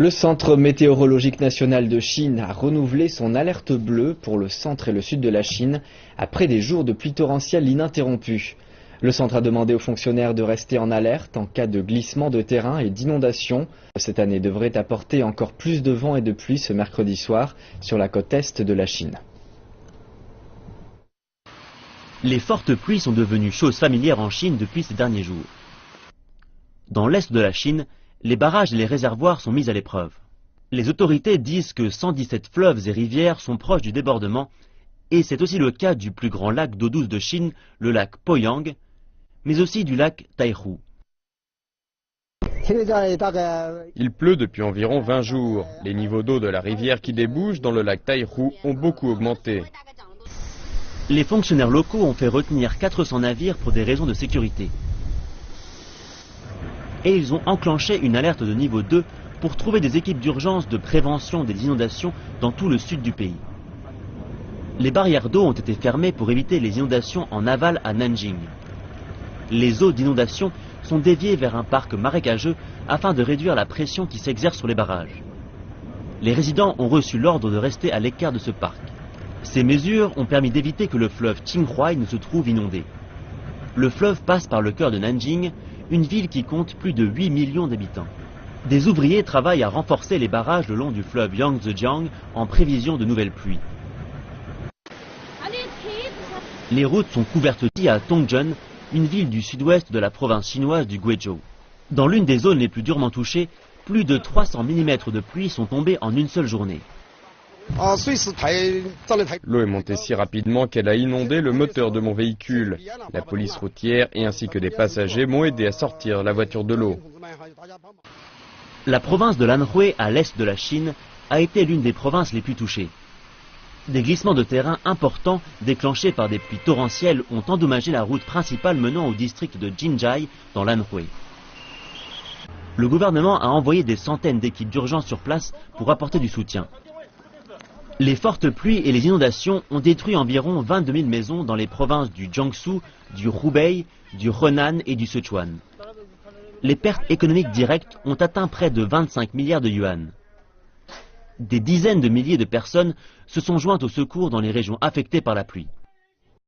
Le Centre météorologique national de Chine a renouvelé son alerte bleue pour le centre et le sud de la Chine après des jours de pluie torrentielle ininterrompue. Le centre a demandé aux fonctionnaires de rester en alerte en cas de glissement de terrain et d'inondation. Cette année devrait apporter encore plus de vent et de pluie ce mercredi soir sur la côte est de la Chine. Les fortes pluies sont devenues chose familière en Chine depuis ces derniers jours. Dans l'est de la Chine, les barrages et les réservoirs sont mis à l'épreuve. Les autorités disent que 117 fleuves et rivières sont proches du débordement, et c'est aussi le cas du plus grand lac d'eau douce de Chine, le lac Poyang, mais aussi du lac Taihu. Il pleut depuis environ 20 jours. Les niveaux d'eau de la rivière qui débouche dans le lac Taihu ont beaucoup augmenté. Les fonctionnaires locaux ont fait retenir 400 navires pour des raisons de sécurité. Et ils ont enclenché une alerte de niveau 2 pour trouver des équipes d'urgence de prévention des inondations dans tout le sud du pays. Les barrières d'eau ont été fermées pour éviter les inondations en aval à Nanjing. Les eaux d'inondation sont déviées vers un parc marécageux afin de réduire la pression qui s'exerce sur les barrages. Les résidents ont reçu l'ordre de rester à l'écart de ce parc. Ces mesures ont permis d'éviter que le fleuve Qinghai ne se trouve inondé. Le fleuve passe par le cœur de Nanjing, une ville qui compte plus de 8 millions d'habitants. Des ouvriers travaillent à renforcer les barrages le long du fleuve Yangtze-Jiang en prévision de nouvelles pluies. Les routes sont couvertes à Tongzhen, une ville du sud-ouest de la province chinoise du Guizhou. Dans l'une des zones les plus durement touchées, plus de 300 mm de pluie sont tombés en une seule journée. L'eau est montée si rapidement qu'elle a inondé le moteur de mon véhicule. La police routière et ainsi que des passagers m'ont aidé à sortir la voiture de l'eau. La province de l'Anhui, à l'est de la Chine, a été l'une des provinces les plus touchées. Des glissements de terrain importants déclenchés par des pluies torrentielles ont endommagé la route principale menant au district de Jinzhai, dans l'Anhui. Le gouvernement a envoyé des centaines d'équipes d'urgence sur place pour apporter du soutien. Les fortes pluies et les inondations ont détruit environ 22 000 maisons dans les provinces du Jiangsu, du Hubei, du Henan et du Sichuan. Les pertes économiques directes ont atteint près de 25 milliards de yuan. Des dizaines de milliers de personnes se sont jointes au secours dans les régions affectées par la pluie.